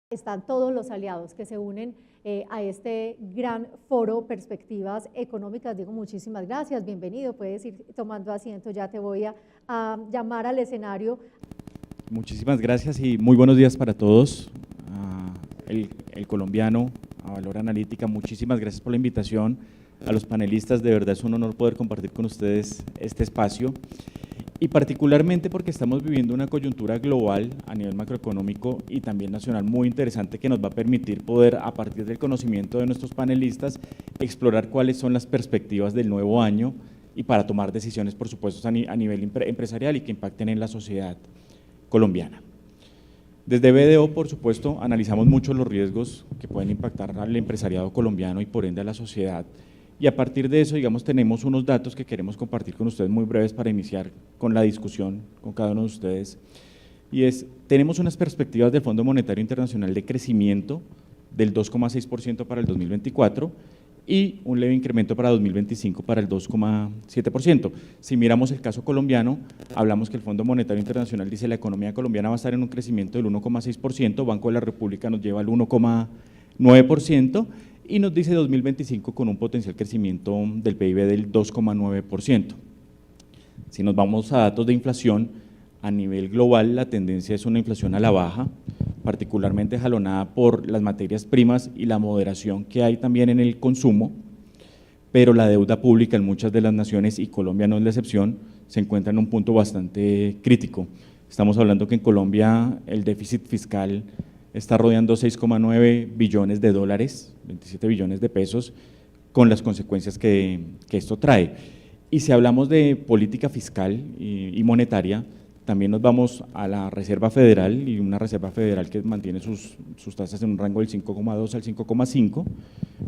Están todos los aliados que se unen a este gran foro Perspectivas Económicas. Diego, muchísimas gracias, bienvenido, puedes ir tomando asiento, ya te voy a llamar al escenario. Muchísimas gracias y muy buenos días para todos. El colombiano, a Valor Analítica, muchísimas gracias por la invitación. A los panelistas, de verdad es un honor poder compartir con ustedes este espacio. Y particularmente porque estamos viviendo una coyuntura global a nivel macroeconómico y también nacional muy interesante que nos va a permitir poder, a partir del conocimiento de nuestros panelistas, explorar cuáles son las perspectivas del nuevo año y para tomar decisiones, por supuesto, a nivel empresarial y que impacten en la sociedad colombiana. Desde BDO, por supuesto, analizamos mucho los riesgos que pueden impactar al empresariado colombiano y por ende a la sociedad. Y a partir de eso, digamos, tenemos unos datos que queremos compartir con ustedes muy breves para iniciar con la discusión con cada uno de ustedes. Y tenemos unas perspectivas del Fondo Monetario Internacional de crecimiento del 2,6% para el 2024 y un leve incremento para 2025 para el 2,7%. Si miramos el caso colombiano, hablamos que el Fondo Monetario Internacional dice que la economía colombiana va a estar en un crecimiento del 1,6%, Banco de la República nos lleva al 1,9%, y nos dice 2025 con un potencial crecimiento del PIB del 2,9%. Si nos vamos a datos de inflación, a nivel global la tendencia es una inflación a la baja, particularmente jalonada por las materias primas y la moderación que hay también en el consumo, pero la deuda pública en muchas de las naciones, y Colombia no es la excepción, se encuentra en un punto bastante crítico. Estamos hablando que en Colombia el déficit fiscal está rodeando 6,9 billones de dólares, 27 billones de pesos, con las consecuencias que esto trae. Y si hablamos de política fiscal y monetaria, también nos vamos a la Reserva Federal, y una Reserva Federal que mantiene sus tasas en un rango del 5,2 al 5,5,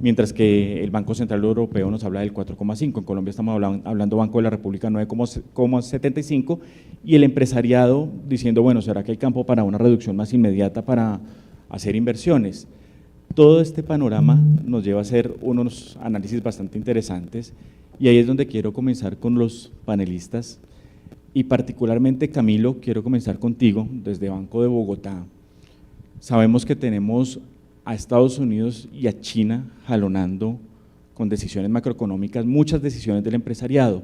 mientras que el Banco Central Europeo nos habla del 4,5. En Colombia estamos hablando Banco de la República 9,75, y el empresariado diciendo, bueno, ¿será que hay campo para una reducción más inmediata para hacer inversiones? Todo este panorama nos lleva a hacer unos análisis bastante interesantes, y ahí es donde quiero comenzar con los panelistas. Y particularmente, Camilo, quiero comenzar contigo desde Banco de Bogotá. Sabemos que tenemos a Estados Unidos y a China jalonando con decisiones macroeconómicas, muchas decisiones del empresariado.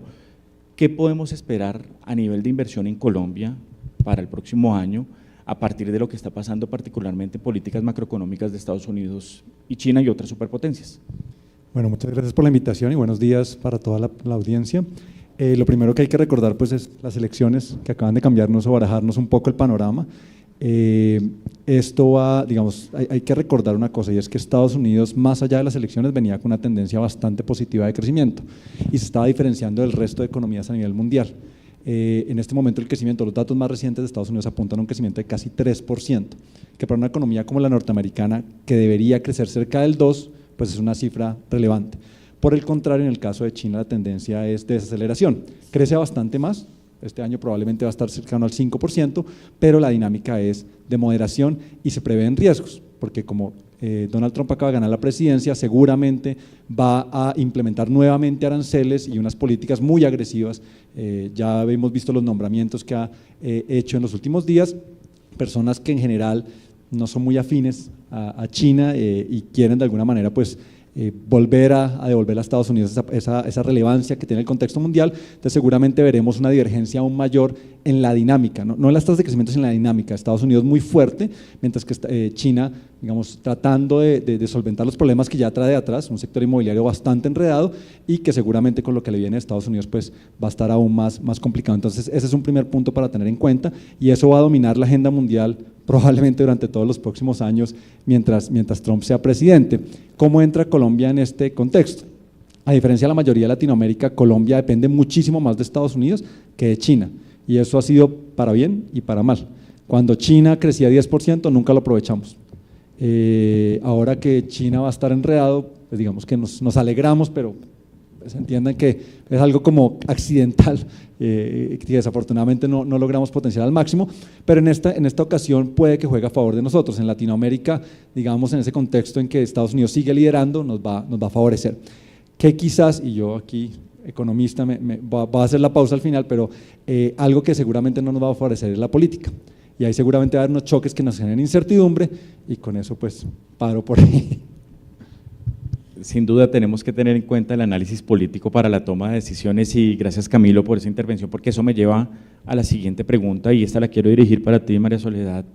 ¿Qué podemos esperar a nivel de inversión en Colombia para el próximo año a partir de lo que está pasando particularmente en políticas macroeconómicas de Estados Unidos y China y otras superpotencias? Bueno, muchas gracias por la invitación y buenos días para toda la audiencia. Lo primero que hay que recordar pues es las elecciones que acaban de cambiarnos o barajarnos un poco el panorama. Esto va, digamos, hay que recordar una cosa, y es que Estados Unidos, más allá de las elecciones, venía con una tendencia bastante positiva de crecimiento y se estaba diferenciando del resto de economías a nivel mundial. En este momento el crecimiento, los datos más recientes de Estados Unidos apuntan a un crecimiento de casi 3%, que para una economía como la norteamericana, que debería crecer cerca del 2%, pues es una cifra relevante. Por el contrario, en el caso de China la tendencia es de desaceleración, crece bastante más, este año probablemente va a estar cercano al 5%, pero la dinámica es de moderación y se prevén riesgos, porque como Donald Trump acaba de ganar la presidencia, seguramente va a implementar nuevamente aranceles y unas políticas muy agresivas. Ya hemos visto los nombramientos que ha hecho en los últimos días, personas que en general no son muy afines a China y quieren de alguna manera pues volver a devolver a Estados Unidos esa relevancia que tiene el contexto mundial. Entonces seguramente veremos una divergencia aún mayor en la dinámica, no en las tasas de crecimiento, sino en la dinámica. Estados Unidos muy fuerte, mientras que China, digamos, tratando de solventar los problemas que ya trae de atrás, un sector inmobiliario bastante enredado y que seguramente con lo que le viene a Estados Unidos pues va a estar aún más complicado. Entonces ese es un primer punto para tener en cuenta, y eso va a dominar la agenda mundial probablemente durante todos los próximos años mientras Trump sea presidente. ¿Cómo entra Colombia en este contexto? A diferencia de la mayoría de Latinoamérica, Colombia depende muchísimo más de Estados Unidos que de China, y eso ha sido para bien y para mal. Cuando China crecía 10% nunca lo aprovechamos. Ahora que China va a estar enredado, pues digamos que nos alegramos, pero pues entiendan que es algo como accidental, que desafortunadamente no logramos potenciar al máximo, pero en esta ocasión puede que juegue a favor de nosotros. En Latinoamérica, digamos, en ese contexto en que Estados Unidos sigue liderando, nos va a favorecer. Que quizás, y yo aquí economista va a hacer la pausa al final, pero algo que seguramente no nos va a favorecer es la política. y ahí seguramente va a haber unos choques que nos generen incertidumbre y con eso pues paro por ahí. Sin duda tenemos que tener en cuenta el análisis político para la toma de decisiones y gracias Camilo por esa intervención porque eso me lleva a la siguiente pregunta y esta la quiero dirigir para ti María Soledad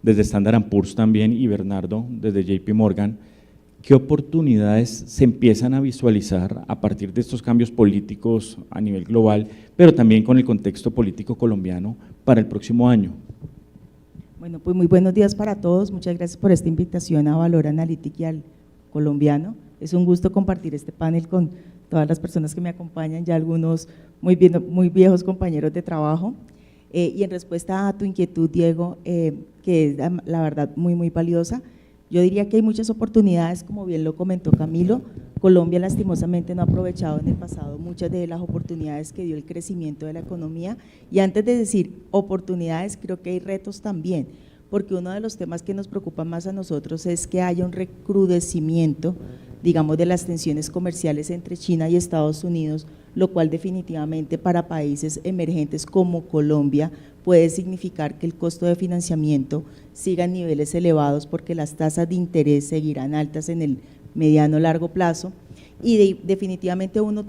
desde Standard & Poor's también y Bernardo desde JP Morgan. ¿Qué oportunidades se empiezan a visualizar a partir de estos cambios políticos a nivel global, pero también con el contexto político colombiano para el próximo año? Bueno, pues muy buenos días para todos. Muchas gracias por esta invitación a Valor Analytic y al colombiano. Es un gusto compartir este panel con todas las personas que me acompañan, ya algunos muy viejos compañeros de trabajo. Y en respuesta a tu inquietud, Diego, que es la verdad muy valiosa, yo diría que hay muchas oportunidades, como bien lo comentó Camilo. Colombia lastimosamente no ha aprovechado en el pasado muchas de las oportunidades que dio el crecimiento de la economía y antes de decir oportunidades, creo que hay retos también, porque uno de los temas que nos preocupa más a nosotros es que haya un recrudecimiento, digamos, de las tensiones comerciales entre China y Estados Unidos, lo cual definitivamente para países emergentes como Colombia puede significar que el costo de financiamiento siga en niveles elevados porque las tasas de interés seguirán altas en el mediano largo plazo y definitivamente uno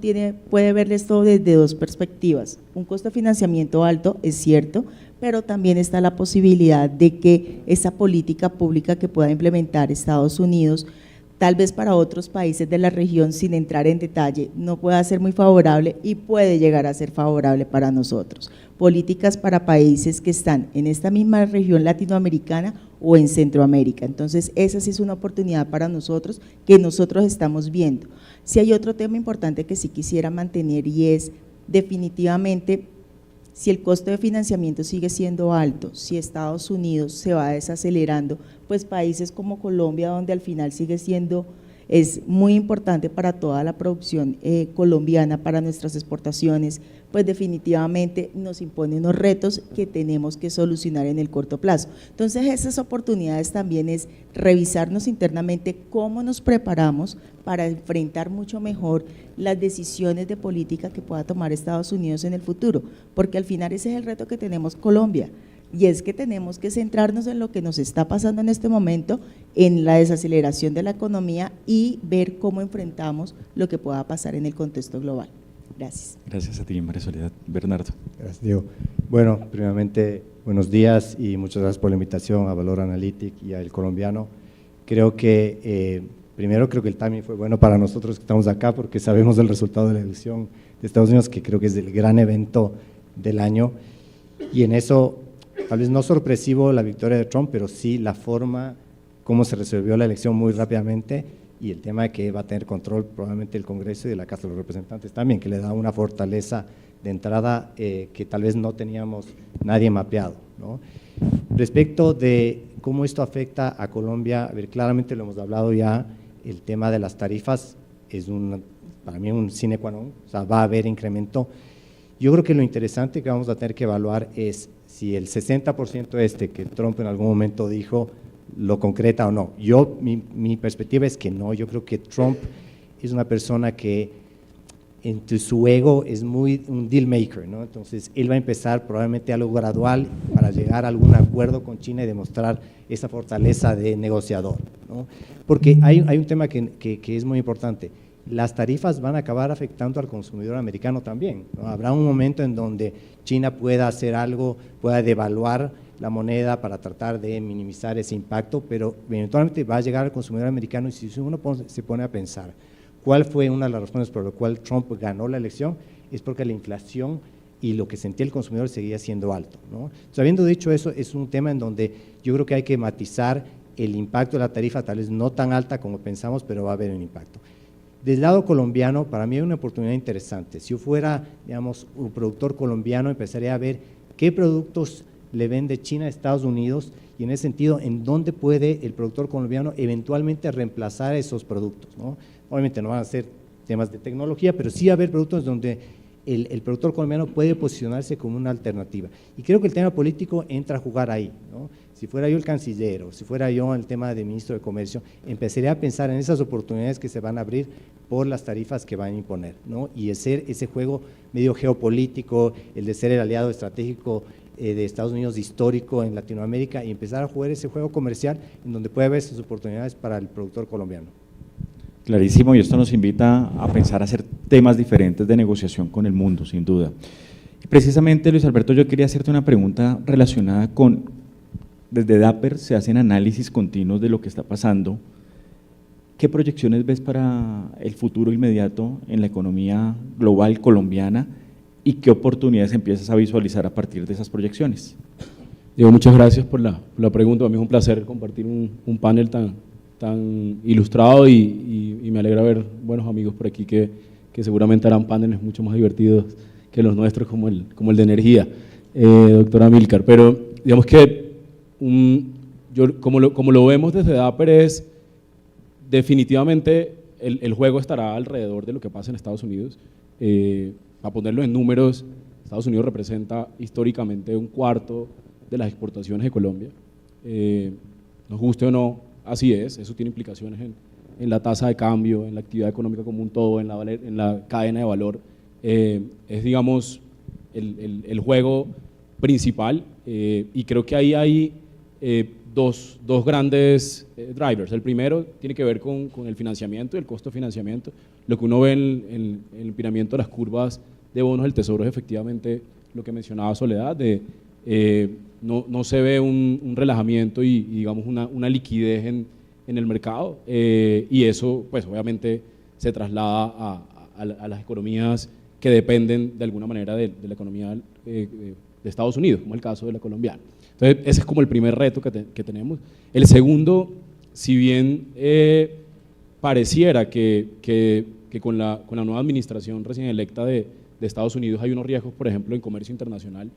puede ver esto desde dos perspectivas. Un costo de financiamiento alto es cierto, pero también está la posibilidad de que esa política pública que pueda implementar Estados Unidos tal vez para otros países de la región, sin entrar en detalle, no pueda ser muy favorable y puede llegar a ser favorable para nosotros. Políticas para países que están en esta misma región latinoamericana o en Centroamérica. Entonces, esa sí es una oportunidad para nosotros que nosotros estamos viendo. Si hay otro tema importante que sí quisiera mantener y es definitivamente si el costo de financiamiento sigue siendo alto, si Estados Unidos se va desacelerando, pues países como Colombia, donde al final sigue siendo, es muy importante para toda la producción colombiana, para nuestras exportaciones, pues definitivamente nos impone unos retos que tenemos que solucionar en el corto plazo. Entonces esas oportunidades también es revisarnos internamente cómo nos preparamos para enfrentar mucho mejor las decisiones de política que pueda tomar Estados Unidos en el futuro, porque al final ese es el reto que tenemos Colombia, y es que tenemos que centrarnos en lo que nos está pasando en este momento, en la desaceleración de la economía y ver cómo enfrentamos lo que pueda pasar en el contexto global. Gracias. Gracias a ti, María Soledad. Bernardo. Gracias, Diego. Bueno, primeramente, buenos días y muchas gracias por la invitación a Valor Analytic y al colombiano. Creo que, primero creo que el timing fue bueno para nosotros que estamos acá porque sabemos del resultado de la elección de Estados Unidos, que creo que es el gran evento del año, y en eso, tal vez no sorpresivo la victoria de Trump, pero sí la forma cómo se resolvió la elección muy rápidamente y el tema de que va a tener control probablemente el Congreso y de la Casa de los Representantes también, que le da una fortaleza de entrada que tal vez no teníamos nadie mapeado, ¿no? Respecto de cómo esto afecta a Colombia, a ver, claramente lo hemos hablado ya, el tema de las tarifas es para mí un sine qua non, o sea, va a haber incremento. Yo creo que lo interesante que vamos a tener que evaluar es si el 60% que Trump en algún momento dijo lo concreta o no. Mi perspectiva es que no. Yo creo que Trump es una persona que entre su ego es muy un deal maker, ¿no? Entonces él va a empezar probablemente algo gradual para llegar a algún acuerdo con China y demostrar esa fortaleza de negociador, ¿no? Porque hay un tema que es muy importante. Las tarifas van a acabar afectando al consumidor americano también, ¿no? Habrá un momento en donde China pueda hacer algo, pueda devaluar la moneda para tratar de minimizar ese impacto, pero eventualmente va a llegar al consumidor americano y si uno se pone a pensar cuál fue una de las razones por las cuales Trump ganó la elección, es porque la inflación y lo que sentía el consumidor seguía siendo alto, ¿no? Entonces, habiendo dicho eso, es un tema en donde yo creo que hay que matizar el impacto de la tarifa, tal vez no tan alta como pensamos, pero va a haber un impacto. Del lado colombiano, para mí hay una oportunidad interesante. Si yo fuera, digamos, un productor colombiano, empezaría a ver qué productos le vende China a Estados Unidos y en ese sentido, en dónde puede el productor colombiano eventualmente reemplazar esos productos, ¿no? Obviamente no van a ser temas de tecnología, pero sí va a haber productos donde el productor colombiano puede posicionarse como una alternativa. Y creo que el tema político entra a jugar ahí, ¿no? Si fuera yo el canciller o si fuera yo el tema de ministro de Comercio, empezaría a pensar en esas oportunidades que se van a abrir por las tarifas que van a imponer, ¿no? Y ese juego medio geopolítico, el de ser el aliado estratégico de Estados Unidos histórico en Latinoamérica y empezar a jugar ese juego comercial en donde puede haber esas oportunidades para el productor colombiano. Clarísimo, y esto nos invita a pensar a hacer temas diferentes de negociación con el mundo, sin duda. Y precisamente, Luis Alberto, yo quería hacerte una pregunta relacionada con, desde Dapper se hacen análisis continuos de lo que está pasando. ¿Qué proyecciones ves para el futuro inmediato en la economía global colombiana y qué oportunidades empiezas a visualizar a partir de esas proyecciones? Diego, muchas gracias por la pregunta. Para mí es un placer compartir un panel tan ilustrado y me alegra ver buenos amigos por aquí que seguramente harán paneles mucho más divertidos que los nuestros, como el de energía, doctora Amílcar. Pero digamos que como lo vemos desde Dapper es definitivamente el juego estará alrededor de lo que pasa en Estados Unidos. Para ponerlo en números, Estados Unidos representa históricamente un cuarto de las exportaciones de Colombia. Nos guste o no, así es, eso tiene implicaciones en la tasa de cambio, en la actividad económica como un todo, en la cadena de valor. Es, digamos, el juego principal y creo que ahí hay dos grandes drivers. El primero tiene que ver con el financiamiento y el costo de financiamiento. Lo que uno ve en el empinamiento de las curvas de bonos del Tesoro es efectivamente lo que mencionaba Soledad, no se ve un relajamiento y digamos una liquidez en el mercado y eso pues obviamente se traslada a las economías que dependen de alguna manera de la economía de Estados Unidos, como el caso de la colombiana. Entonces ese es como el primer reto que tenemos. El segundo, si bien pareciera que con la nueva administración recién electa de Estados Unidos hay unos riesgos, por ejemplo, en comercio internacional,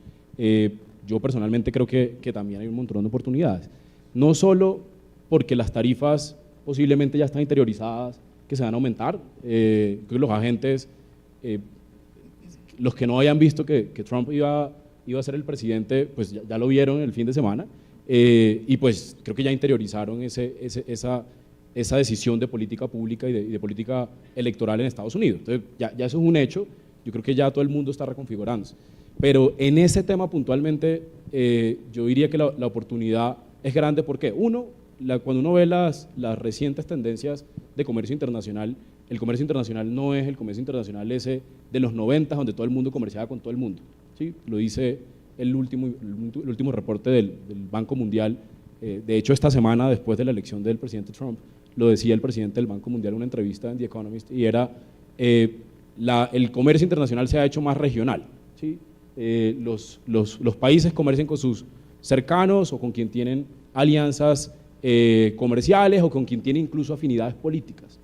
yo personalmente creo que también hay un montón de oportunidades. No solo porque las tarifas posiblemente ya están interiorizadas, que se van a aumentar, creo que los agentes, los que no hayan visto que Trump iba a ser el presidente, pues ya lo vieron el fin de semana, y pues creo que ya interiorizaron esa decisión de política pública y de política electoral en Estados Unidos. Entonces ya eso es un hecho, yo creo que ya todo el mundo está reconfigurándose. Pero en ese tema puntualmente, yo diría que la oportunidad es grande porque, cuando uno ve las recientes tendencias de comercio internacional, el comercio internacional no es el comercio internacional ese de los 90, donde todo el mundo comerciaba con todo el mundo, ¿sí? Lo dice el último reporte del Banco Mundial. De hecho, esta semana, después de la elección del presidente Trump, lo decía el presidente del Banco Mundial en una entrevista en The Economist, y era el comercio internacional se ha hecho más regional, ¿sí? Los países comercian con sus cercanos o con quien tienen alianzas comerciales o con quien tienen incluso afinidades políticas.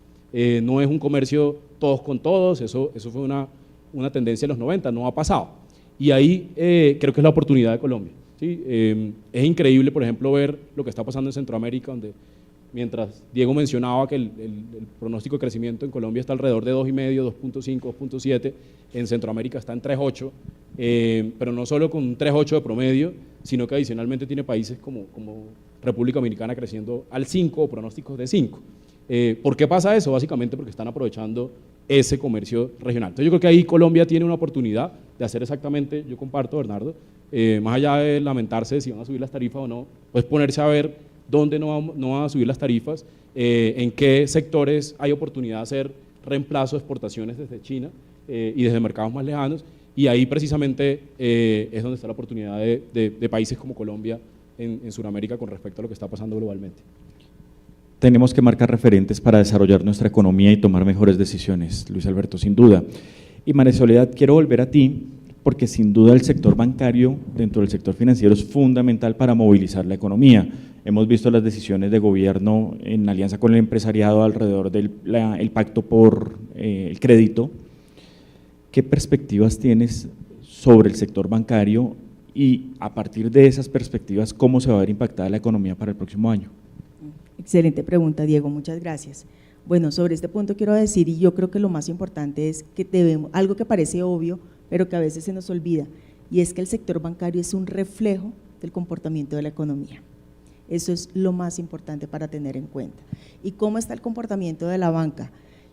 No es un comercio todos con todos, eso fue una tendencia en los 90, no ha pasado. Y ahí creo que es la oportunidad de Colombia, ¿sí? Es increíble, por ejemplo, ver lo que está pasando en Centroamérica, donde mientras Diego mencionaba que el pronóstico de crecimiento en Colombia está alrededor de 2,5, 2,5, 2,7, en Centroamérica está en 3,8, pero no solo con un 3,8 de promedio, sino que adicionalmente tiene países como República Dominicana creciendo al 5 o pronósticos de 5. ¿Por qué pasa eso? Básicamente porque están aprovechando ese comercio regional. Entonces yo creo que ahí Colombia tiene una oportunidad de hacer exactamente, yo comparto, Bernardo, más allá de lamentarse de si van a subir las tarifas o no, pues ponerse a ver dónde no van a subir las tarifas, en qué sectores hay oportunidad de hacer reemplazo de exportaciones desde China y desde mercados más lejanos, y ahí precisamente es donde está la oportunidad de países como Colombia en Sudamérica con respecto a lo que está pasando globalmente. Tenemos que marcar referentes para desarrollar nuestra economía y tomar mejores decisiones, Luis Alberto, sin duda. Y María Soledad, quiero volver a ti, porque sin duda el sector bancario dentro del sector financiero es fundamental para movilizar la economía. Hemos visto las decisiones de gobierno en alianza con el empresariado alrededor del pacto por el crédito. ¿Qué perspectivas tienes sobre el sector bancario y a partir de esas perspectivas cómo se va a ver impactada la economía para el próximo año? Excelente pregunta, Diego, muchas gracias. Bueno, sobre este punto quiero decir, y yo creo que lo más importante es que debemos, algo que parece obvio, pero que a veces se nos olvida, y es que el sector bancario es un reflejo del comportamiento de la economía. Eso es lo más importante para tener en cuenta. ¿Y cómo está el comportamiento de la banca?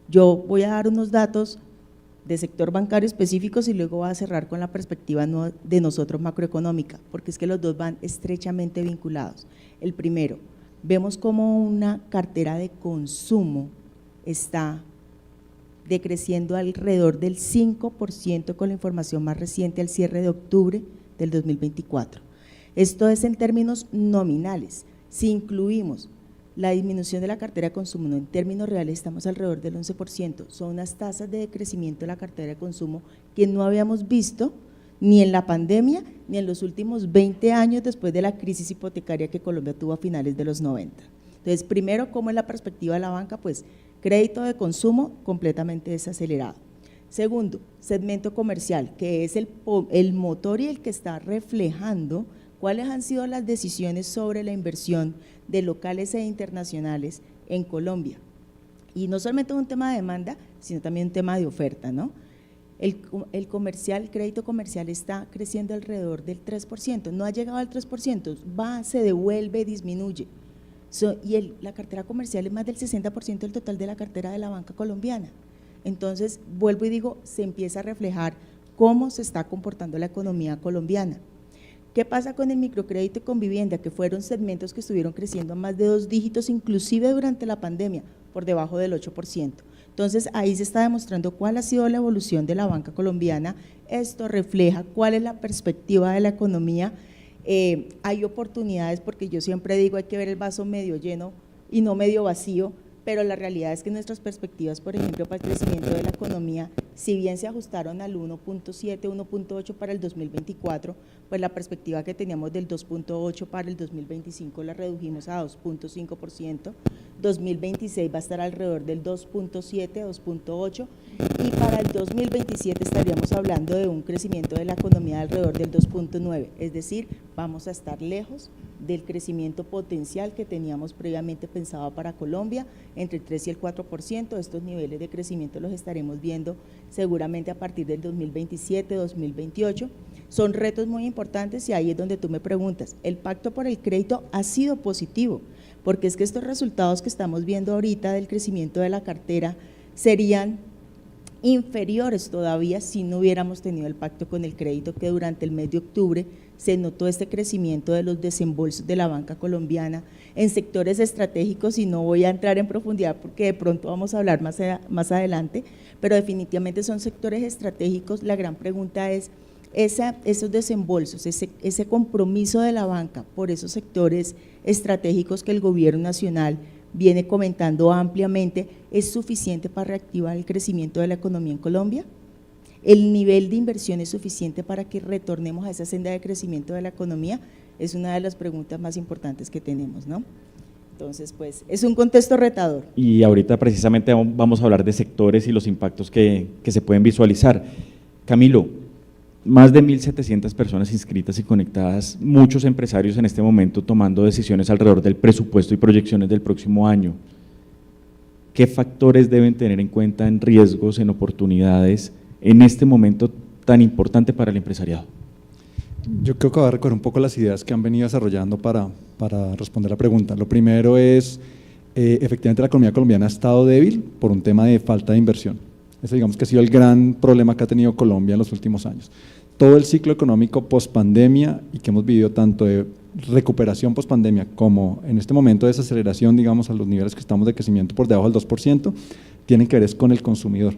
Yo voy a dar unos datos de sector bancario específicos y luego voy a cerrar con la perspectiva de nosotros macroeconómica, porque es que los dos van estrechamente vinculados. El primero, vemos cómo una cartera de consumo está decreciendo alrededor del 5% con la información más reciente al cierre de octubre del 2024. Esto es en términos nominales. Si incluimos la disminución de la cartera de consumo, no, en términos reales estamos alrededor del 11%, son unas tasas de decrecimiento de la cartera de consumo que no habíamos visto ni en la pandemia ni en los últimos 20 años después de la crisis hipotecaria que Colombia tuvo a finales de los 90. Entonces, primero, ¿cómo es la perspectiva de la banca? Pues crédito de consumo completamente desacelerado. Segundo, segmento comercial, que es el motor y el que está reflejando cuáles han sido las decisiones sobre la inversión de locales e internacionales en Colombia. Y no solamente un tema de demanda, sino también un tema de oferta, ¿no? El comercial, crédito comercial está creciendo alrededor del 3%, no ha llegado al 3%, va, se devuelve, disminuye. La cartera comercial es más del 60% del total de la cartera de la banca colombiana. Entonces, vuelvo y digo, se empieza a reflejar cómo se está comportando la economía colombiana. ¿Qué pasa con el microcrédito y con vivienda? Que fueron segmentos que estuvieron creciendo a más de 2 dígitos, inclusive durante la pandemia, por debajo del 8%. Entonces, ahí se está demostrando cuál ha sido la evolución de la banca colombiana. Esto refleja cuál es la perspectiva de la economía. Hay oportunidades, porque yo siempre digo hay que ver el vaso medio lleno y no medio vacío, pero la realidad es que nuestras perspectivas, por ejemplo, para el crecimiento de la economía, si bien se ajustaron al 1.7, 1.8 para el 2024, pues la perspectiva que teníamos del 2.8 para el 2025 la redujimos a 2.5%, 2026 va a estar alrededor del 2.7, 2.8 y para el 2027 estaríamos hablando de un crecimiento de la economía de alrededor del 2.9, es decir, vamos a estar lejos del crecimiento potencial que teníamos previamente pensado para Colombia, entre el 3 y el 4%, estos niveles de crecimiento los estaremos viendo seguramente a partir del 2027, 2028, son retos muy importantes y ahí es donde tú me preguntas, el pacto por el crédito ha sido positivo, porque es que estos resultados que estamos viendo ahorita del crecimiento de la cartera serían inferiores todavía si no hubiéramos tenido el pacto con el crédito, que durante el mes de octubre se notó este crecimiento de los desembolsos de la banca colombiana en sectores estratégicos, y no voy a entrar en profundidad porque de pronto vamos a hablar más adelante, pero definitivamente son sectores estratégicos. La gran pregunta es, esos desembolsos, ese compromiso de la banca por esos sectores estratégicos que el gobierno nacional viene comentando ampliamente, ¿es suficiente para reactivar el crecimiento de la economía en Colombia? ¿El nivel de inversión es suficiente para que retornemos a esa senda de crecimiento de la economía? Es una de las preguntas más importantes que tenemos, ¿no? Entonces, pues, es un contexto retador. Y ahorita precisamente vamos a hablar de sectores y los impactos que se pueden visualizar. Camilo, más de 1.700 personas inscritas y conectadas, muchos empresarios en este momento tomando decisiones alrededor del presupuesto y proyecciones del próximo año. ¿Qué factores deben tener en cuenta en riesgos, en oportunidades, en este momento tan importante para el empresariado? Yo creo que voy a recorrer un poco las ideas que han venido desarrollando para responder la pregunta. Lo primero es, efectivamente la economía colombiana ha estado débil por un tema de falta de inversión. Ese, digamos, que ha sido el gran problema que ha tenido Colombia en los últimos años. Todo el ciclo económico post-pandemia y que hemos vivido tanto de recuperación post-pandemia como en este momento de desaceleración, digamos, a los niveles que estamos de crecimiento por debajo del 2%, tienen que ver con el consumidor.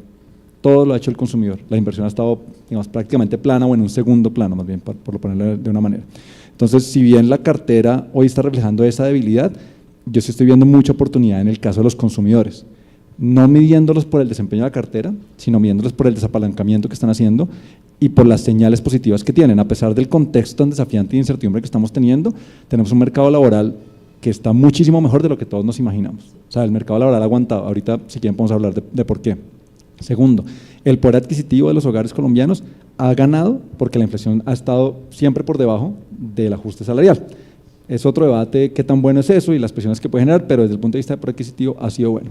Todo lo ha hecho el consumidor. La inversión ha estado, digamos, prácticamente plana o en un segundo plano, más bien, por ponerlo de una manera. Entonces, si bien la cartera hoy está reflejando esa debilidad, yo sí estoy viendo mucha oportunidad en el caso de los consumidores. No midiéndolos por el desempeño de la cartera, sino midiéndolos por el desapalancamiento que están haciendo y por las señales positivas que tienen. A pesar del contexto tan desafiante y incertidumbre que estamos teniendo, tenemos un mercado laboral que está muchísimo mejor de lo que todos nos imaginamos. O sea, el mercado laboral ha aguantado. Ahorita, si quieren, podemos hablar de por qué. Segundo, el poder adquisitivo de los hogares colombianos ha ganado porque la inflación ha estado siempre por debajo del ajuste salarial. Es otro debate qué tan bueno es eso y las presiones que puede generar, pero desde el punto de vista de poder adquisitivo ha sido bueno.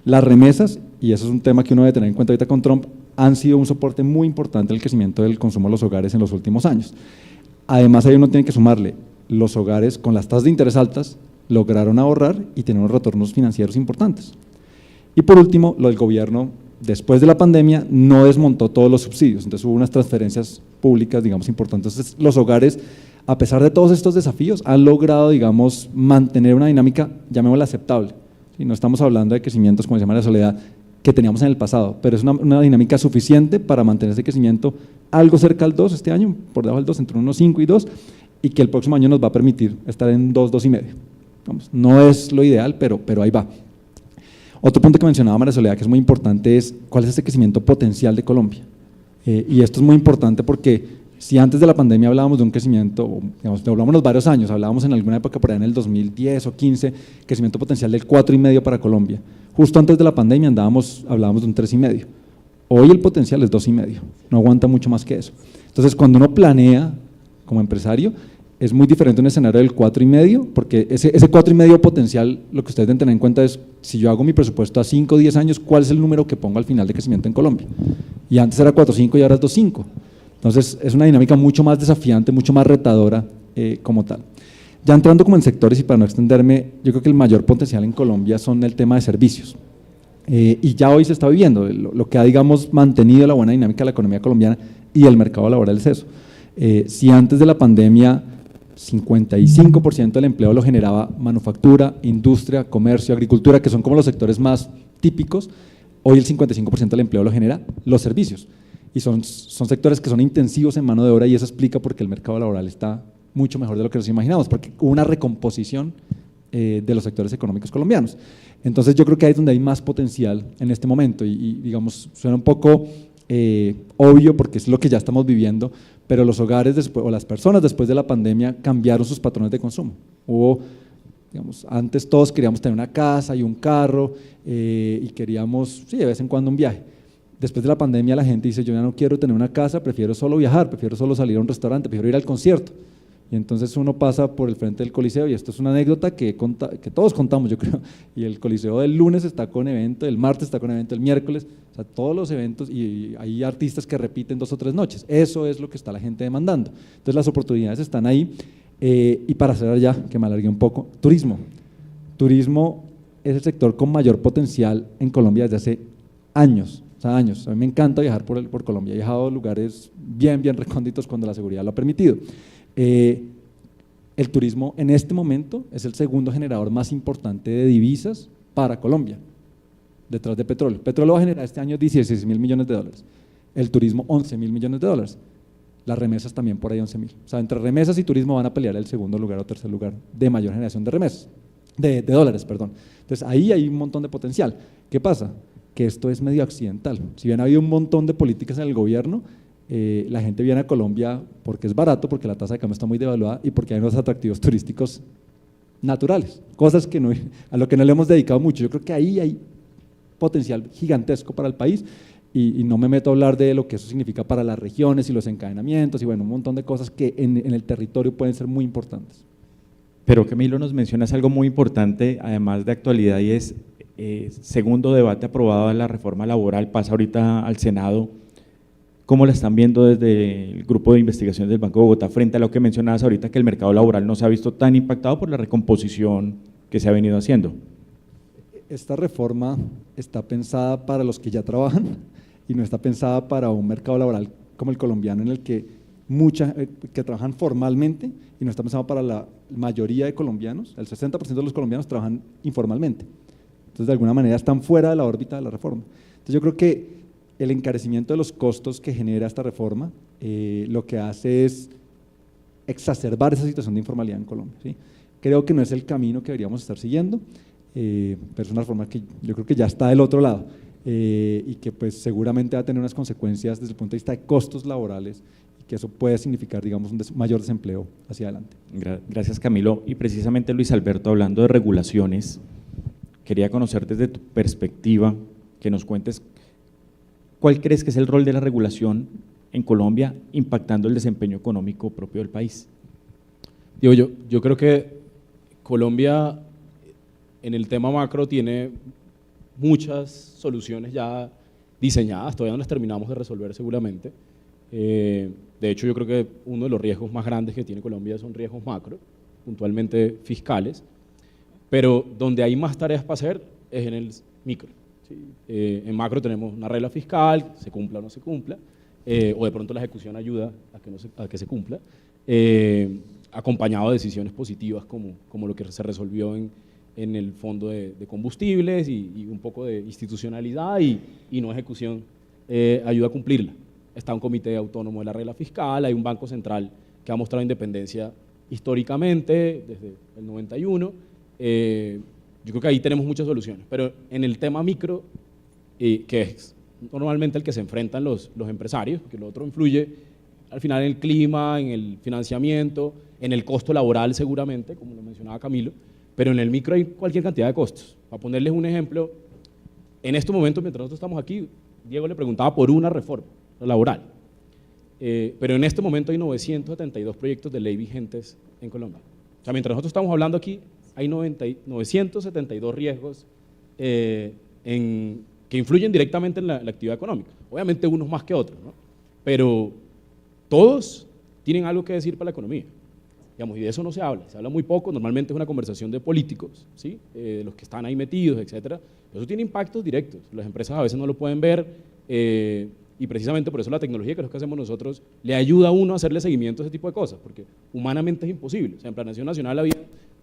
Las remesas, y eso es un tema que uno debe tener en cuenta ahorita con Trump, han sido un soporte muy importante del crecimiento del consumo de los hogares en los últimos años. Además, ahí uno tiene que sumarle, los hogares con las tasas de interés altas lograron ahorrar y tener unos retornos financieros importantes. Y por último, lo del gobierno después de la pandemia no desmontó todos los subsidios, entonces hubo unas transferencias públicas, digamos, importantes. Entonces, los hogares, a pesar de todos estos desafíos, han logrado, digamos, mantener una dinámica, llamémosla aceptable. ¿Sí? No estamos hablando de crecimientos, como se llama la soledad, que teníamos en el pasado, pero es una dinámica suficiente para mantener ese crecimiento algo cerca al 2 este año, por debajo del 2, entre 1,5 y 2, y que el próximo año nos va a permitir estar en 2, 2,5. Vamos, no es lo ideal, pero ahí va. Otro punto que mencionaba María Soledad, que es muy importante, es cuál es ese crecimiento potencial de Colombia. Y esto es muy importante porque si antes de la pandemia hablábamos de un crecimiento, digamos, hablamos los varios años, hablábamos en alguna época por ahí en el 2010 o 15, crecimiento potencial del 4,5 para Colombia. Justo antes de la pandemia hablábamos de un 3,5. Hoy el potencial es 2,5, no aguanta mucho más que eso. Entonces, cuando uno planea como empresario, es muy diferente un escenario del 4,5, porque ese 4,5 potencial, lo que ustedes deben tener en cuenta es, si yo hago mi presupuesto a 5 o 10 años, ¿cuál es el número que pongo al final de crecimiento en Colombia? Y antes era 4,5 y ahora es 2,5. Entonces, es una dinámica mucho más desafiante, mucho más retadora como tal. Ya entrando como en sectores y para no extenderme, yo creo que el mayor potencial en Colombia son el tema de servicios. Y ya hoy se está viviendo, lo que ha, digamos, mantenido la buena dinámica de la economía colombiana y el mercado laboral es eso. Si antes de la pandemia 55% del empleo lo generaba manufactura, industria, comercio, agricultura, que son como los sectores más típicos, hoy el 55% del empleo lo genera los servicios. Y son sectores que son intensivos en mano de obra y eso explica por qué el mercado laboral está mucho mejor de lo que nos imaginamos, porque hubo una recomposición de los sectores económicos colombianos. Entonces yo creo que ahí es donde hay más potencial en este momento y digamos, suena un poco obvio porque es lo que ya estamos viviendo, pero los hogares después, o las personas después de la pandemia cambiaron sus patrones de consumo. Digamos, antes todos queríamos tener una casa y un carro y queríamos, sí, de vez en cuando un viaje. Después de la pandemia la gente dice, yo ya no quiero tener una casa, prefiero solo viajar, prefiero solo salir a un restaurante, prefiero ir al concierto. Y entonces uno pasa por el frente del Coliseo, y esto es una anécdota que todos contamos, yo creo, y el Coliseo del lunes está con evento, el martes está con evento, el miércoles, o sea, todos los eventos, y hay artistas que repiten 2 o 3 noches, eso es lo que está la gente demandando. Entonces las oportunidades están ahí, y para cerrar ya, que me alargué un poco, turismo. Turismo es el sector con mayor potencial en Colombia desde hace años. O sea, años. A mí me encanta viajar por Colombia, he viajado a lugares bien recónditos cuando la seguridad lo ha permitido. El turismo en este momento es el segundo generador más importante de divisas para Colombia, detrás de petróleo. Petróleo va a generar este año 16.000 millones de dólares, el turismo 11.000 millones de dólares, las remesas también por ahí 11.000. O sea, entre remesas y turismo van a pelear el segundo lugar o tercer lugar de mayor generación de remesas, de dólares, perdón. Entonces ahí hay un montón de potencial. ¿Qué pasa? Que esto es medio accidental. Si bien ha habido un montón de políticas en el gobierno, la gente viene a Colombia porque es barato, porque la tasa de cambio está muy devaluada y porque hay unos atractivos turísticos naturales, cosas que a lo que no le hemos dedicado mucho. Yo creo que ahí hay potencial gigantesco para el país y no me meto a hablar de lo que eso significa para las regiones y los encadenamientos y bueno, un montón de cosas que en el territorio pueden ser muy importantes. Pero Camilo nos mencionas algo muy importante, además de actualidad, y es segundo debate aprobado de la reforma laboral, pasa ahorita al Senado. ¿Cómo la están viendo desde el grupo de investigación del Banco de Bogotá frente a lo que mencionabas ahorita, que el mercado laboral no se ha visto tan impactado por la recomposición que se ha venido haciendo? Esta reforma está pensada para los que ya trabajan y no está pensada para un mercado laboral como el colombiano en el que que trabajan formalmente y no está pensado para la mayoría de colombianos, el 60% de los colombianos trabajan informalmente. Entonces, de alguna manera están fuera de la órbita de la reforma. Entonces, yo creo que el encarecimiento de los costos que genera esta reforma lo que hace es exacerbar esa situación de informalidad en Colombia, ¿sí? Creo que no es el camino que deberíamos estar siguiendo, pero es una reforma que yo creo que ya está del otro lado y que pues seguramente va a tener unas consecuencias desde el punto de vista de costos laborales y que eso puede significar, digamos, un mayor desempleo hacia adelante. Gracias, Camilo. Y precisamente, Luis Alberto, hablando de regulaciones, quería conocer desde tu perspectiva, que nos cuentes ¿cuál crees que es el rol de la regulación en Colombia impactando el desempeño económico propio del país? Yo creo que Colombia en el tema macro tiene muchas soluciones ya diseñadas, todavía no las terminamos de resolver seguramente. De hecho, yo creo que uno de los riesgos más grandes que tiene Colombia son riesgos macro, puntualmente fiscales, pero donde hay más tareas para hacer es en el micro. ¿sí? En macro tenemos una regla fiscal, se cumpla o no se cumpla, o de pronto la ejecución ayuda a que se cumpla, acompañado de decisiones positivas como lo que se resolvió en el fondo de combustibles y un poco de institucionalidad y no ejecución ayuda a cumplirla. Está un comité autónomo de la regla fiscal, hay un banco central que ha mostrado independencia históricamente desde el 91. Yo creo que ahí tenemos muchas soluciones, pero en el tema micro, que es normalmente el que se enfrentan los empresarios, porque lo otro influye al final en el clima, en el financiamiento, en el costo laboral seguramente, como lo mencionaba Camilo, pero en el micro hay cualquier cantidad de costos. Para ponerles un ejemplo, en estos momentos, mientras nosotros estamos aquí, Diego le preguntaba por una reforma laboral, pero en este momento hay 972 proyectos de ley vigentes en Colombia. O sea, mientras nosotros estamos hablando aquí, hay 972 riesgos que influyen directamente en la actividad económica. Obviamente unos más que otros, ¿no? Pero todos tienen algo que decir para la economía. Digamos, y de eso no se habla muy poco, normalmente es una conversación de políticos, ¿sí? De los que están ahí metidos, etcétera. Eso tiene impactos directos, las empresas a veces no lo pueden ver, y precisamente por eso la tecnología, que es lo que hacemos nosotros, le ayuda a uno a hacerle seguimiento a ese tipo de cosas, porque humanamente es imposible. O sea, en Planeación Nacional había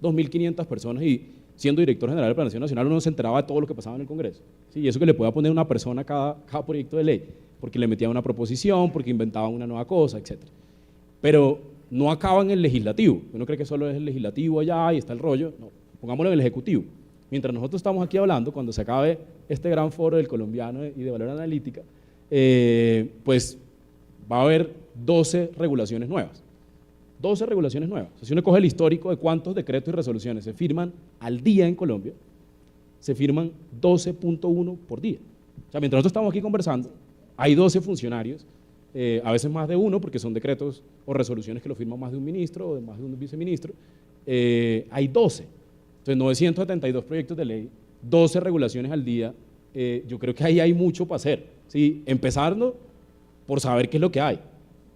2.500 personas y siendo director general de Planeación Nacional uno no se enteraba de todo lo que pasaba en el Congreso, ¿sí? Y eso que le pueda poner una persona a cada proyecto de ley, porque le metía una proposición, porque inventaban una nueva cosa, etcétera. Pero no acaba en el legislativo. Uno cree que solo es el legislativo allá y está el rollo. No, pongámoslo en el ejecutivo. Mientras nosotros estamos aquí hablando, cuando se acabe este gran foro del colombiano y de valor analítica, pues va a haber 12 regulaciones nuevas. 12 regulaciones nuevas. O sea, si uno coge el histórico de cuántos decretos y resoluciones se firman al día en Colombia, se firman 12.1 por día. O sea, mientras nosotros estamos aquí conversando, hay 12 funcionarios, a veces más de uno, porque son decretos o resoluciones que lo firman más de un ministro o de más de un viceministro, hay 12. Entonces, 972 proyectos de ley, 12 regulaciones al día, yo creo que ahí hay mucho para hacer, ¿sí? Empezando por saber qué es lo que hay.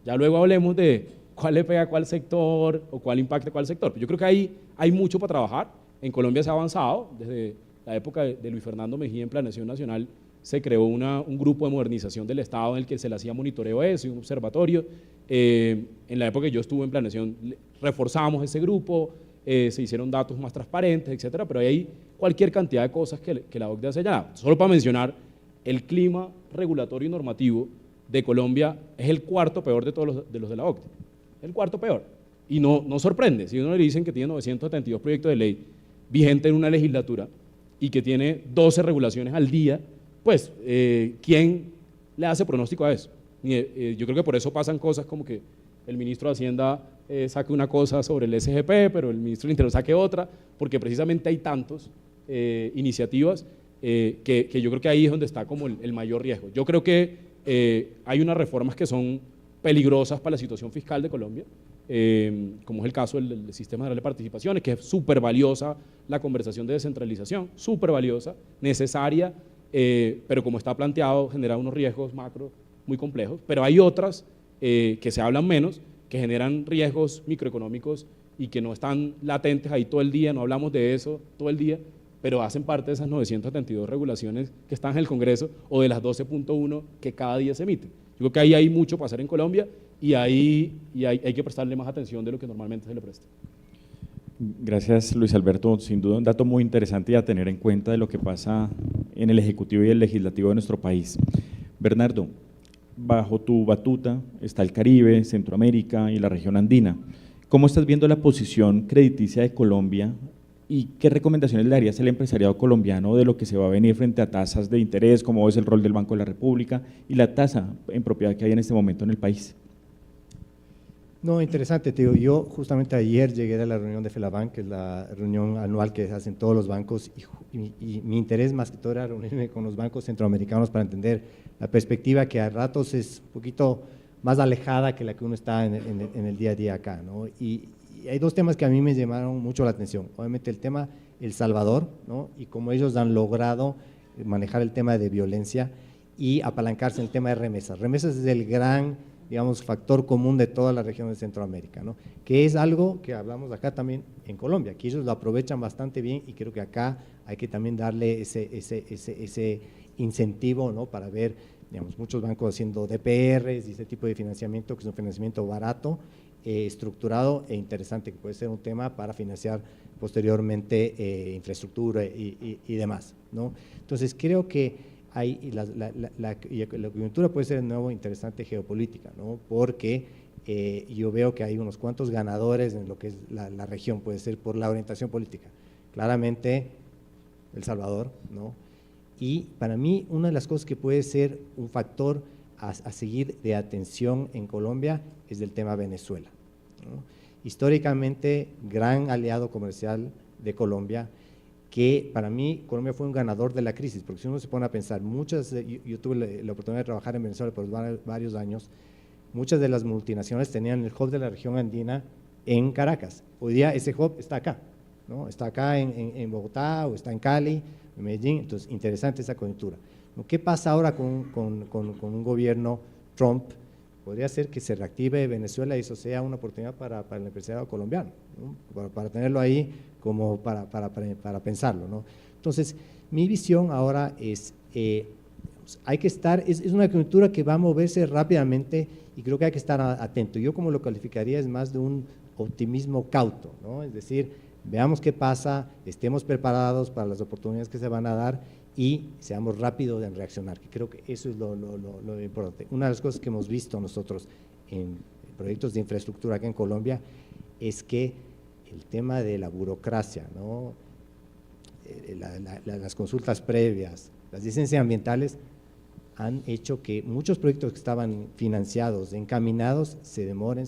Ya luego hablemos de cuál le pega a cuál sector o cuál impacta a cuál sector. Yo creo que ahí hay mucho para trabajar. En Colombia se ha avanzado, desde la época de Luis Fernando Mejía en Planeación Nacional, se creó un grupo de modernización del Estado en el que se le hacía monitoreo a eso y un observatorio. En la época que yo estuve en Planeación, reforzamos ese grupo, se hicieron datos más transparentes, etcétera, pero hay cualquier cantidad de cosas que la OCDE hace ya. Solo para mencionar, el clima regulatorio y normativo de Colombia es el cuarto peor de todos los de la OCDE. El cuarto peor. Y no sorprende, si uno le dicen que tiene 972 proyectos de ley vigentes en una legislatura y que tiene 12 regulaciones al día, pues, ¿quién le hace pronóstico a eso? Yo creo que por eso pasan cosas como que el ministro de Hacienda saque una cosa sobre el SGP, pero el ministro del Interior saque otra, porque precisamente hay tantas iniciativas que yo creo que ahí es donde está como el mayor riesgo. Yo creo que hay unas reformas que son peligrosas para la situación fiscal de Colombia, como es el caso del Sistema General de Participaciones, que es súper valiosa la conversación de descentralización, súper valiosa, necesaria, pero como está planteado genera unos riesgos macro muy complejos, pero hay otras que se hablan menos, que generan riesgos microeconómicos y que no están latentes ahí todo el día, no hablamos de eso todo el día, pero hacen parte de esas 972 regulaciones que están en el Congreso o de las 12.1 que cada día se emiten. Yo creo que ahí hay mucho para hacer en Colombia y ahí hay que prestarle más atención de lo que normalmente se le presta. Gracias, Luis Alberto. Sin duda un dato muy interesante y a tener en cuenta de lo que pasa en el Ejecutivo y el Legislativo de nuestro país. Bernardo, bajo tu batuta está el Caribe, Centroamérica y la región andina. ¿Cómo estás viendo la posición crediticia de Colombia y qué recomendaciones le darías al empresariado colombiano de lo que se va a venir frente a tasas de interés, cómo es el rol del Banco de la República y la tasa en propiedad que hay en este momento en el país? No, interesante, te digo, yo justamente ayer llegué a la reunión de FELABAN, que es la reunión anual que hacen todos los bancos, y mi interés más que todo era reunirme con los bancos centroamericanos para entender la perspectiva que a ratos es un poquito más alejada que la que uno está en el día a día acá, ¿no? Y hay dos temas que a mí me llamaron mucho la atención, obviamente el tema El Salvador, ¿no? Y cómo ellos han logrado manejar el tema de violencia y apalancarse en el tema de remesas. Remesas es el gran, digamos, factor común de toda la región de Centroamérica, ¿no? Que es algo que hablamos acá también en Colombia, que ellos lo aprovechan bastante bien y creo que acá hay que también darle ese incentivo, ¿no?, para ver, digamos, muchos bancos haciendo DPRs y ese tipo de financiamiento, que es un financiamiento barato, estructurado e interesante, que puede ser un tema para financiar posteriormente infraestructura y demás, ¿no? Entonces, creo que la coyuntura puede ser de nuevo interesante geopolítica, ¿no?, porque yo veo que hay unos cuantos ganadores en lo que es la región, puede ser por la orientación política, claramente El Salvador, ¿no? Y para mí una de las cosas que puede ser un factor a seguir de atención en Colombia es del tema Venezuela, ¿no? Históricamente, gran aliado comercial de Colombia, que para mí Colombia fue un ganador de la crisis, porque si uno se pone a pensar, yo tuve la oportunidad de trabajar en Venezuela por varios años, muchas de las multinacionales tenían el hub de la región andina en Caracas. Hoy día ese hub está acá, ¿no? Está acá en Bogotá, o está en Cali, en Medellín. Entonces, interesante esa coyuntura. ¿Qué pasa ahora con un gobierno Trump? Podría ser que se reactive Venezuela y eso sea una oportunidad para el empresariado colombiano, ¿no?, para tenerlo ahí como para pensarlo, ¿no? Entonces, mi visión ahora es, hay que estar, es una coyuntura que va a moverse rápidamente y creo que hay que estar atento. Yo como lo calificaría es más de un optimismo cauto, ¿no? Es decir, veamos qué pasa, estemos preparados para las oportunidades que se van a dar y seamos rápidos en reaccionar, que creo que eso es lo importante. Una de las cosas que hemos visto nosotros en proyectos de infraestructura acá en Colombia es que el tema de la burocracia, ¿no?, las consultas previas, las licencias ambientales han hecho que muchos proyectos que estaban financiados, encaminados, se demoren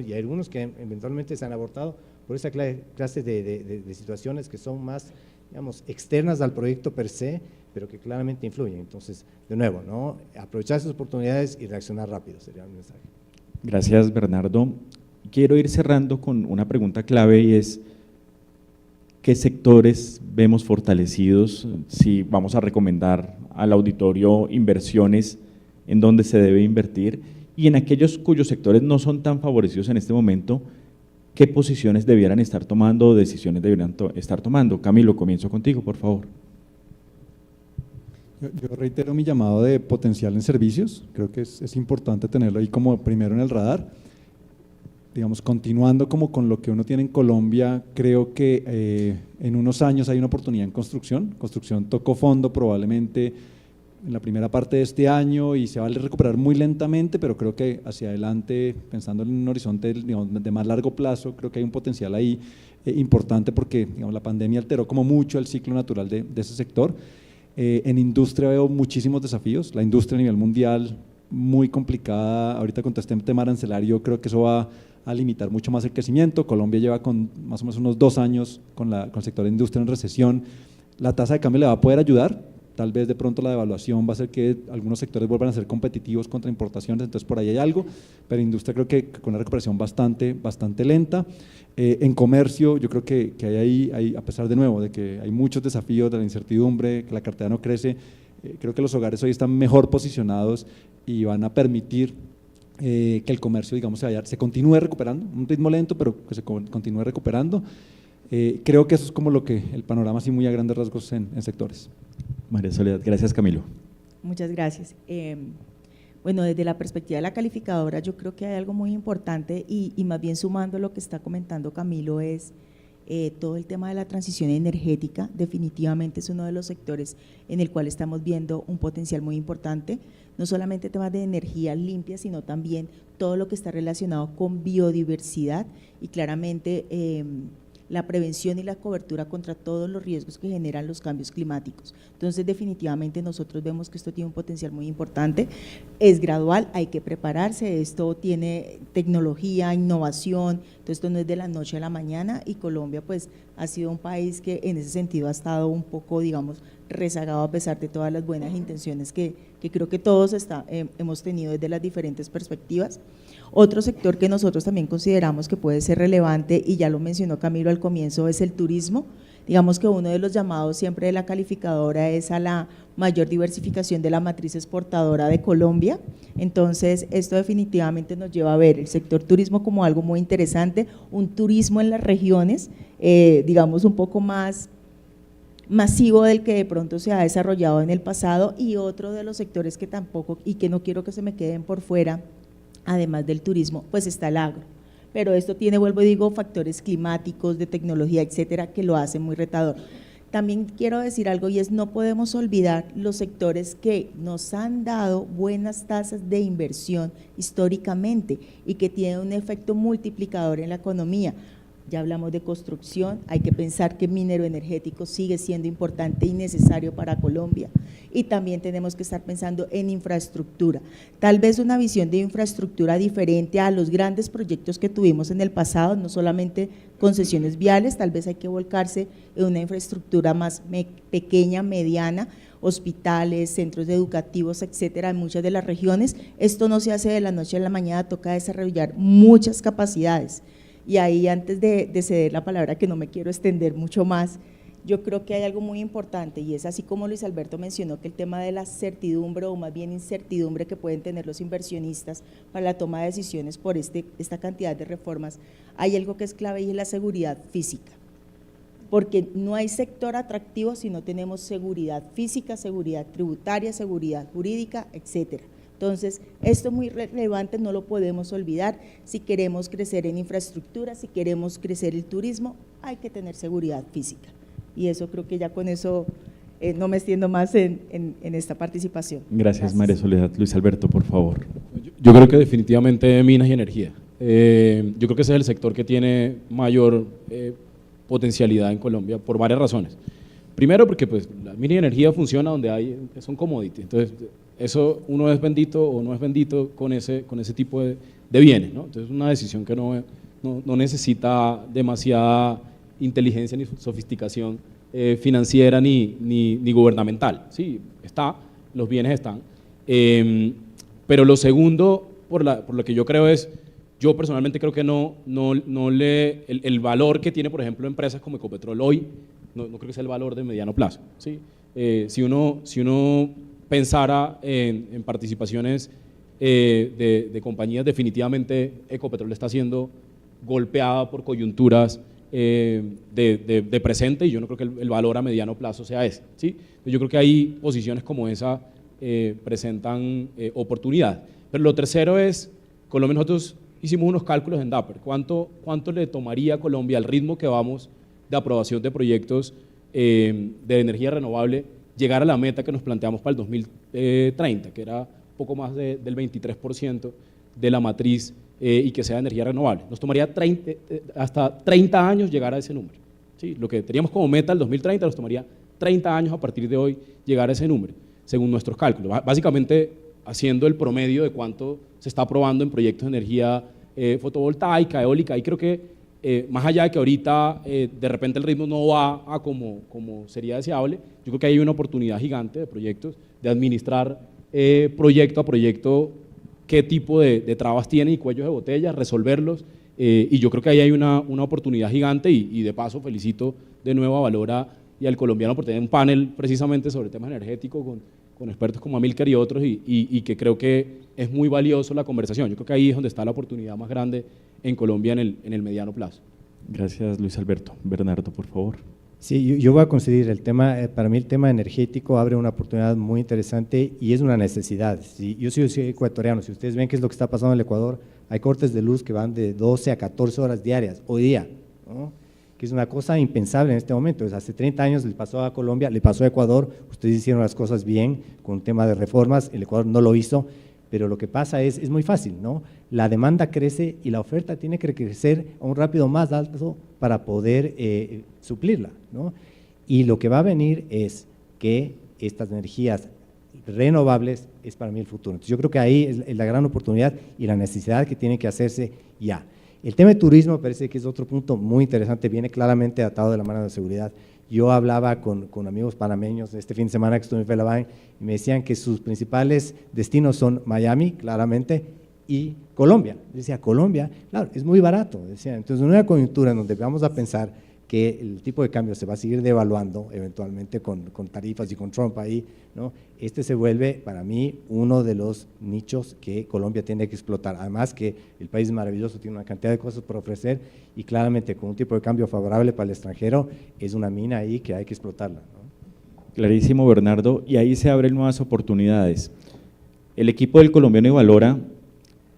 y hay algunos que eventualmente se han abortado por esa clase de situaciones que son más, digamos, externas al proyecto per se, pero que claramente influyen. Entonces, de nuevo, ¿no?, aprovechar esas oportunidades y reaccionar rápido sería un mensaje. Gracias, Bernardo. Quiero ir cerrando con una pregunta clave y es, ¿qué sectores vemos fortalecidos? Si vamos a recomendar al auditorio inversiones en donde se debe invertir y en aquellos cuyos sectores no son tan favorecidos en este momento, ¿qué posiciones debieran estar tomando o decisiones debieran estar tomando? Camilo, comienzo contigo, por favor. Yo reitero mi llamado de potencial en servicios, creo que es importante tenerlo ahí como primero en el radar. Digamos, continuando como con lo que uno tiene en Colombia, creo que en unos años hay una oportunidad en construcción tocó fondo probablemente en la primera parte de este año y se va a recuperar muy lentamente, pero creo que hacia adelante, pensando en un horizonte, digamos, de más largo plazo, creo que hay un potencial ahí importante porque, digamos, la pandemia alteró como mucho el ciclo natural de ese sector. En industria veo muchísimos desafíos, la industria a nivel mundial muy complicada, ahorita con todo este tema arancelario creo que eso va a limitar mucho más el crecimiento. Colombia lleva con más o menos unos 2 años con el sector de industria en recesión, la tasa de cambio le va a poder ayudar, tal vez de pronto la devaluación va a hacer que algunos sectores vuelvan a ser competitivos contra importaciones, entonces por ahí hay algo, pero industria creo que con una recuperación bastante lenta. En comercio yo creo que hay, a pesar de nuevo de que hay muchos desafíos de la incertidumbre, que la cartera no crece, creo que los hogares hoy están mejor posicionados y van a permitir que el comercio, digamos, se continúe recuperando, un ritmo lento, pero que se continúe recuperando. Creo que eso es como lo que el panorama así muy a grandes rasgos en sectores. María Soledad, gracias Camilo. Muchas gracias. Bueno, desde la perspectiva de la calificadora yo creo que hay algo muy importante y más bien sumando lo que está comentando Camilo es todo el tema de la transición energética. Definitivamente es uno de los sectores en el cual estamos viendo un potencial muy importante, no solamente temas de energía limpia, sino también todo lo que está relacionado con biodiversidad y claramente la prevención y la cobertura contra todos los riesgos que generan los cambios climáticos. Entonces, definitivamente nosotros vemos que esto tiene un potencial muy importante, es gradual, hay que prepararse, esto tiene tecnología, innovación, entonces esto no es de la noche a la mañana y Colombia pues ha sido un país que en ese sentido ha estado un poco, digamos, rezagado a pesar de todas las buenas intenciones que creo que todos hemos tenido desde las diferentes perspectivas. Otro sector que nosotros también consideramos que puede ser relevante, y ya lo mencionó Camilo al comienzo, es el turismo. Digamos que uno de los llamados siempre de la calificadora es a la mayor diversificación de la matriz exportadora de Colombia, entonces esto definitivamente nos lleva a ver el sector turismo como algo muy interesante, un turismo en las regiones, digamos un poco más masivo del que de pronto se ha desarrollado en el pasado, y otro de los sectores que tampoco, y que no quiero que se me queden por fuera, además del turismo, pues está el agro. Pero esto tiene, vuelvo y digo, factores climáticos, de tecnología, etcétera, que lo hacen muy retador. También quiero decir algo, y es no podemos olvidar los sectores que nos han dado buenas tasas de inversión históricamente y que tienen un efecto multiplicador en la economía. Ya hablamos de construcción, hay que pensar que minero energético sigue siendo importante y necesario para Colombia, y también tenemos que estar pensando en infraestructura, tal vez una visión de infraestructura diferente a los grandes proyectos que tuvimos en el pasado, no solamente concesiones viales, tal vez hay que volcarse en una infraestructura más pequeña, mediana, hospitales, centros educativos, etcétera, en muchas de las regiones. Esto no se hace de la noche a la mañana, toca desarrollar muchas capacidades. Y ahí, antes de ceder la palabra, que no me quiero extender mucho más, yo creo que hay algo muy importante, y es así como Luis Alberto mencionó, que el tema de la certidumbre, o más bien incertidumbre, que pueden tener los inversionistas para la toma de decisiones por esta cantidad de reformas, hay algo que es clave, y es la seguridad física, porque no hay sector atractivo si no tenemos seguridad física, seguridad tributaria, seguridad jurídica, etcétera. Entonces, esto es muy relevante, no lo podemos olvidar. Si queremos crecer en infraestructura, si queremos crecer el turismo, hay que tener seguridad física. Y eso, creo que ya con eso no me extiendo más en esta participación. Gracias, María Soledad. Luis Alberto, por favor. Yo creo que definitivamente minas y energía. Yo creo que ese es el sector que tiene mayor potencialidad en Colombia por varias razones. Primero, porque pues la mina y energía funciona donde son commodities, entonces eso uno es bendito o no es bendito con ese tipo de bienes, ¿no? Entonces es una decisión que no necesita demasiada inteligencia ni sofisticación financiera ni gubernamental, sí, los bienes están. Pero lo segundo, por lo que yo creo es, yo personalmente creo que el valor que tiene, por ejemplo, empresas como Ecopetrol hoy, no creo que sea el valor de mediano plazo, ¿sí? Si uno pensara en participaciones de compañías, definitivamente Ecopetrol está siendo golpeada por coyunturas de presente, y yo no creo que el valor a mediano plazo sea ese, ¿sí? Yo creo que ahí posiciones como esa presentan oportunidad. Pero lo tercero es, Colombia, nosotros hicimos unos cálculos en Dapper, ¿cuánto le tomaría a Colombia al ritmo que vamos de aprobación de proyectos de energía renovable llegar a la meta que nos planteamos para el 2030, que era poco más del 23% de la matriz y que sea de energía renovable? Nos tomaría hasta 30 años llegar a ese número, ¿sí? Lo que teníamos como meta el 2030 nos tomaría 30 años a partir de hoy llegar a ese número, según nuestros cálculos, básicamente haciendo el promedio de cuánto se está aprobando en proyectos de energía fotovoltaica, eólica, y creo que más allá de que ahorita de repente el ritmo no va a como sería deseable, yo creo que hay una oportunidad gigante de proyectos, de administrar proyecto a proyecto qué tipo de trabas tienen y cuellos de botella, resolverlos, y yo creo que ahí hay una oportunidad gigante, y de paso felicito de nuevo a Valora y al colombiano por tener un panel precisamente sobre temas energéticos con expertos como Amílcar y otros, y que creo que es muy valioso la conversación. Yo creo que ahí es donde está la oportunidad más grande en Colombia en el mediano plazo. Gracias, Luis Alberto. Bernardo, por favor. Sí, yo voy a coincidir, para mí el tema energético abre una oportunidad muy interesante y es una necesidad. Yo soy ecuatoriano, si ustedes ven qué es lo que está pasando en el Ecuador, hay cortes de luz que van de 12 a 14 horas diarias, hoy día, ¿no? Que es una cosa impensable en este momento. Hace 30 años le pasó a Colombia, le pasó a Ecuador, ustedes hicieron las cosas bien con el tema de reformas, el Ecuador no lo hizo, pero lo que pasa es muy fácil, ¿no? La demanda crece y la oferta tiene que crecer a un rápido más alto para poder suplirla, ¿no? Y lo que va a venir es que estas energías renovables es para mí el futuro. Entonces yo creo que ahí es la gran oportunidad y la necesidad que tiene que hacerse ya. El tema de turismo parece que es otro punto muy interesante, viene claramente atado de la mano de la seguridad. Yo hablaba con amigos panameños este fin de semana que estuve en Felabine y me decían que sus principales destinos son Miami, claramente, y Colombia. Yo decía, Colombia, claro, es muy barato. Decía. Entonces, en una coyuntura en donde vamos a pensar que el tipo de cambio se va a seguir devaluando eventualmente con tarifas y con Trump ahí, ¿no? Este se vuelve para mí uno de los nichos que Colombia tiene que explotar, además que el país es maravilloso, tiene una cantidad de cosas por ofrecer y claramente con un tipo de cambio favorable para el extranjero es una mina ahí que hay que explotarla, ¿no? Clarísimo, Bernardo, y ahí se abren nuevas oportunidades. El equipo del Colombiano y Valora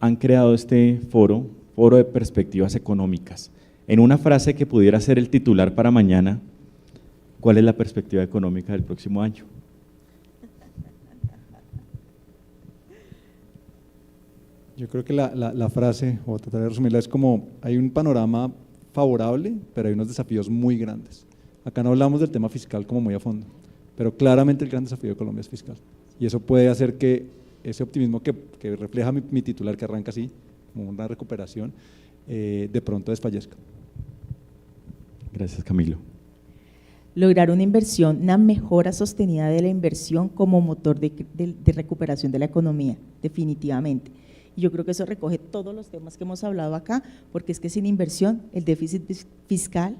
han creado este foro de perspectivas económicas. En una frase que pudiera ser el titular para mañana, ¿cuál es la perspectiva económica del próximo año? Yo creo que la frase, o tratar de resumirla, es como hay un panorama favorable, pero hay unos desafíos muy grandes. Acá no hablamos del tema fiscal como muy a fondo, pero claramente el gran desafío de Colombia es fiscal. Y eso puede hacer que ese optimismo que refleja mi titular, que arranca así, como una recuperación, de pronto desfallezca. Gracias, Camilo. Lograr una inversión, una mejora sostenida de la inversión como motor de recuperación de la economía, definitivamente. Y yo creo que eso recoge todos los temas que hemos hablado acá, porque es que sin inversión el déficit fiscal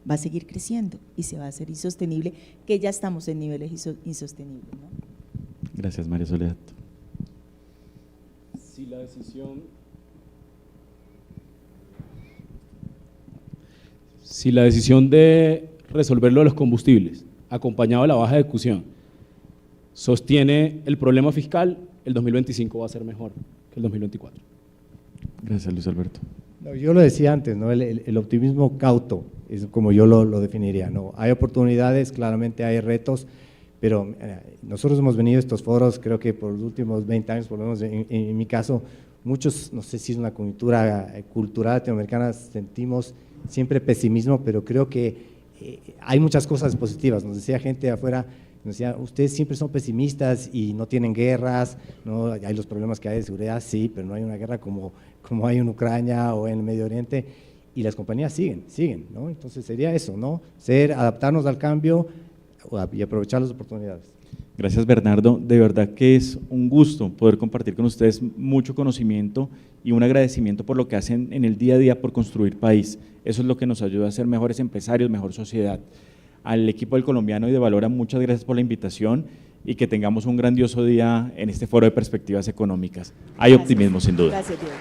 va a seguir creciendo y se va a hacer insostenible, que ya estamos en niveles insostenibles, ¿no? Gracias, María Soledad. Si la decisión de resolver lo de los combustibles, acompañado de la baja ejecución, sostiene el problema fiscal, el 2025 va a ser mejor que el 2024. Gracias, Luis Alberto. No, yo lo decía antes, ¿no? El optimismo cauto es como yo lo definiría, ¿no? Hay oportunidades, claramente hay retos, pero nosotros hemos venido a estos foros, creo que por los últimos 20 años, por lo menos en mi caso, muchos, no sé si es una coyuntura cultural latinoamericana, sentimos siempre pesimismo, pero creo que hay muchas cosas positivas. Nos decía gente de afuera, nos decía, ustedes siempre son pesimistas y no tienen guerras, ¿no? Hay los problemas que hay de seguridad, sí, pero no hay una guerra como hay en Ucrania o en el Medio Oriente, y las compañías siguen, ¿no? Entonces sería eso, ¿no? Adaptarnos al cambio y aprovechar las oportunidades. Gracias, Bernardo. De verdad que es un gusto poder compartir con ustedes mucho conocimiento y un agradecimiento por lo que hacen en el día a día por construir país. Eso es lo que nos ayuda a ser mejores empresarios, mejor sociedad. Al equipo del Colombiano y de Valora, muchas gracias por la invitación y que tengamos un grandioso día en este foro de perspectivas económicas. Hay optimismo, sin duda. Gracias, Diego.